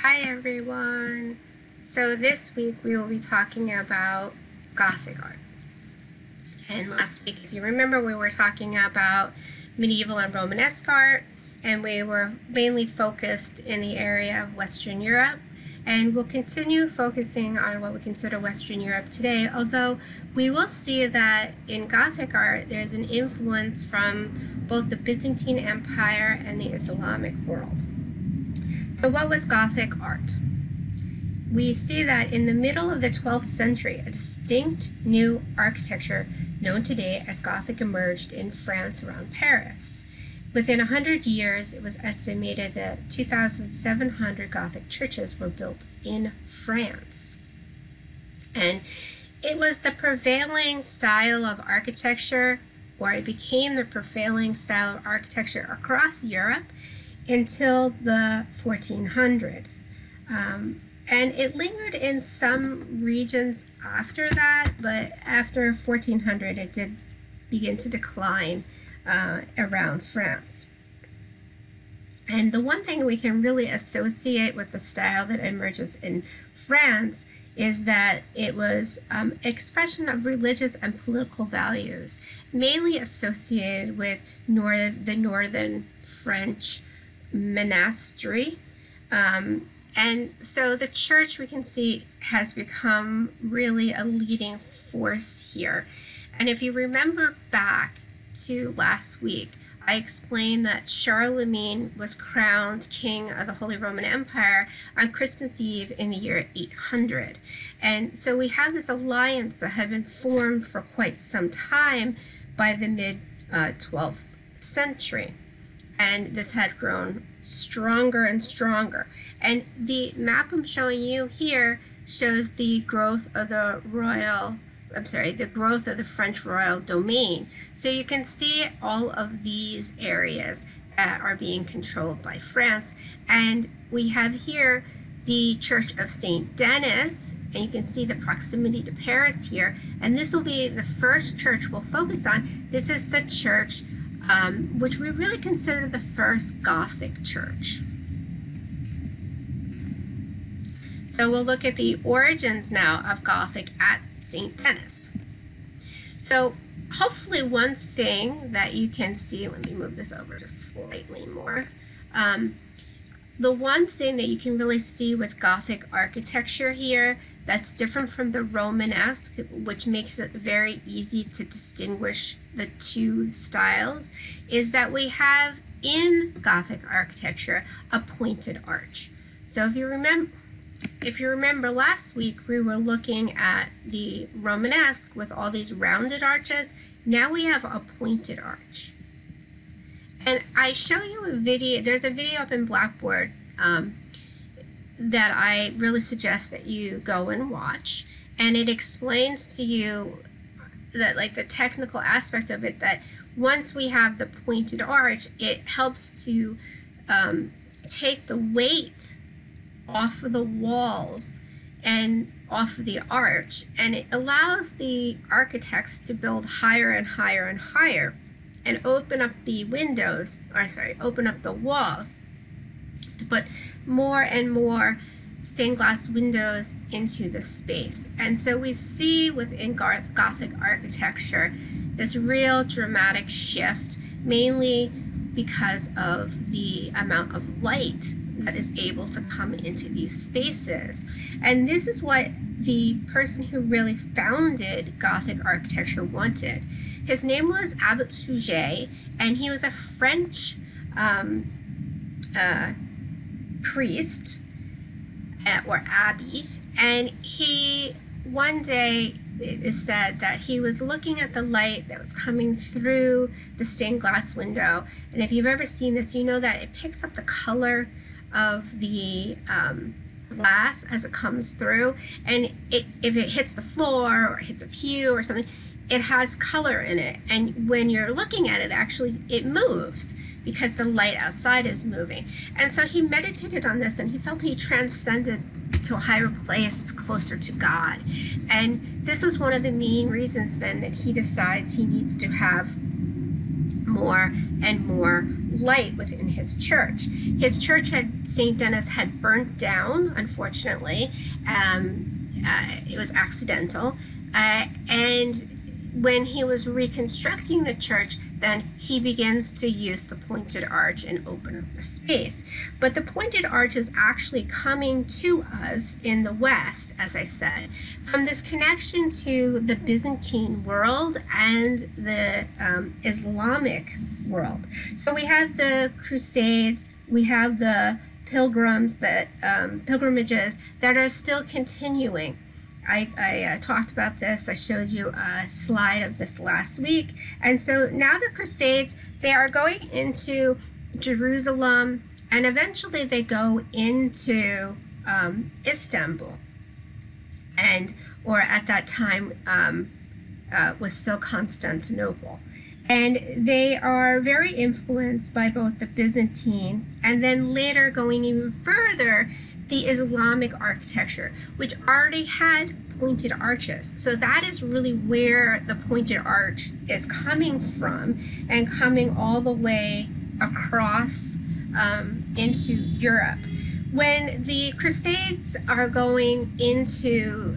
Hi everyone! So this week we will be talking about Gothic art. And last week, if you remember, we were talking about medieval and Romanesque art, and we were mainly focused in the area of Western Europe. And we'll continue focusing on what we consider Western Europe today, although we will see that in Gothic art there's an influence from both the Byzantine Empire and the Islamic world. So what was Gothic art? We see that in the middle of the 12th century, a distinct new architecture known today as Gothic emerged in France around Paris. Within 100 years, it was estimated that 2,700 Gothic churches were built in France. And it was the prevailing style of architecture, or it became the prevailing style of architecture across Europe until the 1400s. And it lingered in some regions after that, but after 1400 it did begin to decline around France. And the one thing we can really associate with the style that emerges in France is that it was expression of religious and political values, mainly associated with the northern French monastery. And so the church, we can see, has become really a leading force here. And if you remember back to last week, I explained that Charlemagne was crowned king of the Holy Roman Empire on Christmas Eve in the year 800. And so we have this alliance that had been formed for quite some time by the mid-12th century. And this had grown stronger and stronger. And the map I'm showing you here shows the growth of the growth of the French royal domain. So you can see all of these areas that are being controlled by France. And we have here the Church of St. Denis, and you can see the proximity to Paris here. And this will be the first church we'll focus on. This is the church which we really consider the first Gothic church. So we'll look at the origins now of Gothic at St. Denis. So hopefully one thing that you can see, let me move this over just slightly more. The one thing that you can really see with Gothic architecture here that's different from the Romanesque, which makes it very easy to distinguish the two styles, is that we have in Gothic architecture a pointed arch. So if you remember last week, we were looking at the Romanesque with all these rounded arches. Now we have a pointed arch. And I show you a video, there's a video up in Blackboard that I really suggest that you go and watch. And it explains to you that, like, the technical aspect of it, that once we have the pointed arch, it helps to take the weight off of the walls and off of the arch, and it allows the architects to build higher and higher and higher and open up the windows, open up the walls to put more and more stained glass windows into the space. And so we see within Gothic architecture this real dramatic shift, mainly because of the amount of light that is able to come into these spaces. And this is what the person who really founded Gothic architecture wanted. His name was Abbot Suger, and he was a French priest or abbey, and he one day, it is said that he was looking at the light that was coming through the stained glass window, and if you've ever seen this, you know that it picks up the color of the glass as it comes through, and if it hits the floor or hits a pew or something, it has color in it, and when you're looking at it, actually it moves because the light outside is moving. And so he meditated on this, and he felt he transcended to a higher place closer to God. And this was one of the main reasons then that he decides he needs to have more and more light within his church. His church St. Denis had burnt down, unfortunately. It was accidental. And when he was reconstructing the church, then he begins to use the pointed arch and open up the space. But the pointed arch is actually coming to us in the West, as I said, from this connection to the Byzantine world and the Islamic world. So we have the Crusades, we have the pilgrimages that are still continuing. I talked about this. I showed you a slide of this last week. And so now the Crusades, they are going into Jerusalem, and eventually they go into Istanbul, or at that time was still Constantinople. And they are very influenced by both the Byzantine and then later going even further, the Islamic architecture, which already had pointed arches. So that is really where the pointed arch is coming from, and coming all the way across into Europe. When the Crusades are going into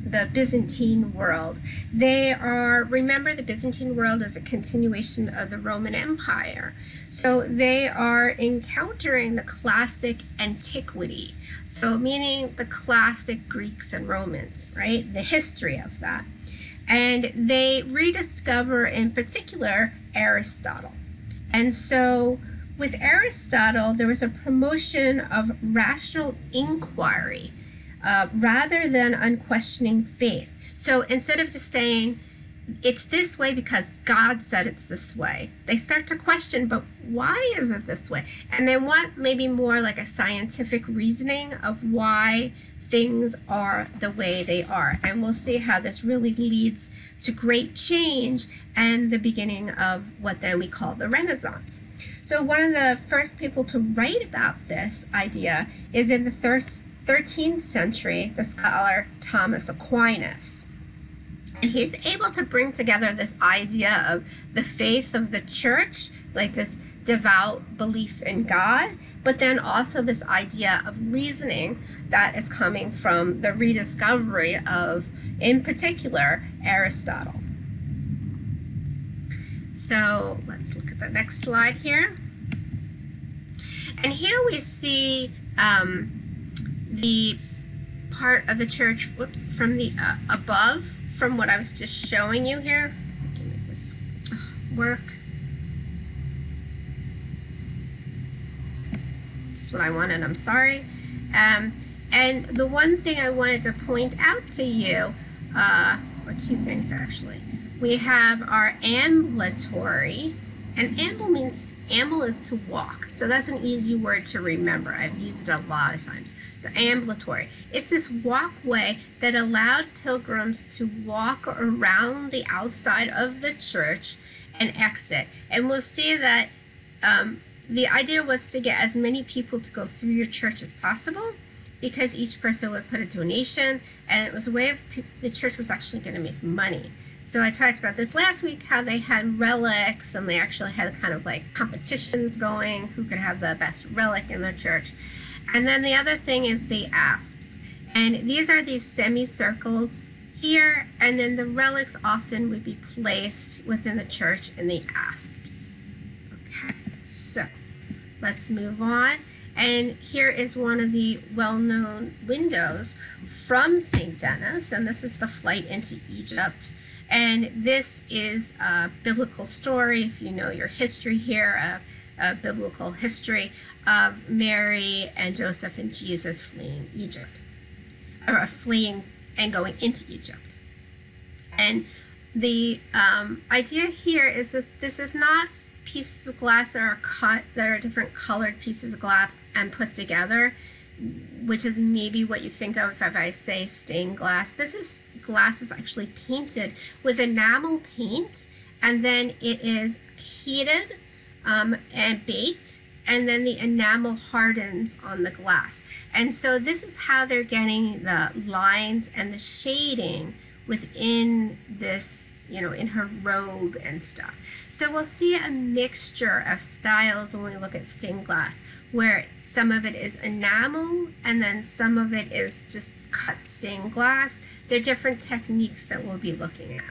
the Byzantine world, remember the Byzantine world is a continuation of the Roman Empire. So they are encountering the classic antiquity, so meaning the classic Greeks and Romans, right? The history of that. And they rediscover in particular Aristotle. And so with Aristotle, there was a promotion of rational inquiry rather than unquestioning faith. So instead of just saying, it's this way because God said it's this way, they start to question, but why is it this way? And they want maybe more like a scientific reasoning of why things are the way they are. And we'll see how this really leads to great change and the beginning of what then we call the Renaissance. So one of the first people to write about this idea is in the 13th century, the scholar Thomas Aquinas. And he's able to bring together this idea of the faith of the church, like this devout belief in God, but then also this idea of reasoning that is coming from the rediscovery of, in particular, Aristotle. So let's look at the next slide here. And here we see the part of the church, from the above, from what I was just showing you here. I can make this work. This is what I wanted, I'm sorry. And the one thing I wanted to point out to you, or two things actually. We have our ambulatory, and amble is to walk. So that's an easy word to remember. I've used it a lot of times. So ambulatory. It's this walkway that allowed pilgrims to walk around the outside of the church and exit. And we'll see that the idea was to get as many people to go through your church as possible, because each person would put a donation, and it was a way of the church was actually going to make money. So I talked about this last week, how they had relics, and they actually had kind of like competitions going, who could have the best relic in their church. And then the other thing is the asps. And these are these semicircles here, and then the relics often would be placed within the church in the asps. Okay, so let's move on. And here is one of the well-known windows from St. Denis, and this is the flight into Egypt. And this is a biblical story, if you know your history here, a biblical history of Mary and Joseph and Jesus fleeing Egypt, or fleeing and going into Egypt. And the idea here is that this is not pieces of glass that are cut, that are different colored pieces of glass and put together, which is maybe what you think of if I say stained glass. Glass is actually painted with enamel paint, and then it is heated and baked, and then the enamel hardens on the glass. And so this is how they're getting the lines and the shading within this, you know, in her robe and stuff. So we'll see a mixture of styles when we look at stained glass, where some of it is enamel and then some of it is just cut stained glass. They're different techniques that we'll be looking at.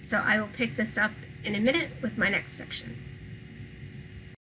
So I will pick this up in a minute with my next section.